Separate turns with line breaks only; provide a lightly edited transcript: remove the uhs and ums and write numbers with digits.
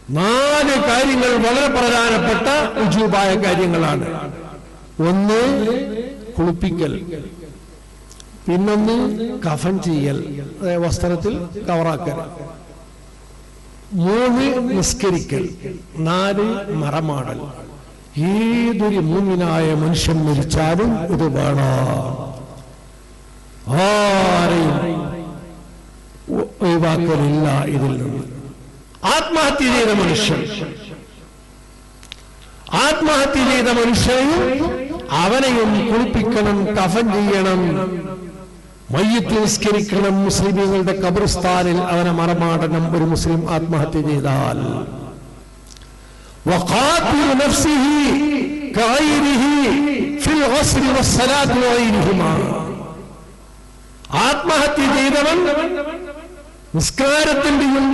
4 കാര്യങ്ങൾ വളരെ പ്രധാനപ്പെട്ട ഉജൂബായ കാര്യങ്ങളാണ്. ഒന്ന് കുളിപ്പിക്കൽ, പിന്നൊന്ന് കഫൻ ചെയ്യൽ, വസ്ത്രത്തിൽ കവറാക്കൽ, 3 നിസ്കരിക്കൽ, 4 മറമാടൽ. ഏതൊരു മൂമിനായ മനുഷ്യൻ മരിച്ചാലും ഇത് വേണം. ആരെയും ഒഴിവാക്കലില്ല ഇതിൽ നിന്ന്. ആത്മഹത്യ ചെയ്ത മനുഷ്യനെയും അവനെയും കുളിപ്പിക്കണം, കഫൻ ചെയ്യണം, മയ്യിത്ത് നിസ്കരിക്കണം, മുസ്ലിമീങ്ങളുടെ ഖബർസ്ഥാനിൽ അവനെ മറമാടണം. ഒരു മുസ്ലിം ആത്മഹത്യ ചെയ്താൽ وقاتل نفسه كغيره في الغسل والصلاة وغيرهما. ആത്മഹത്യ ചെയ്തവൻ നിസ്കാരത്തിന്റെയും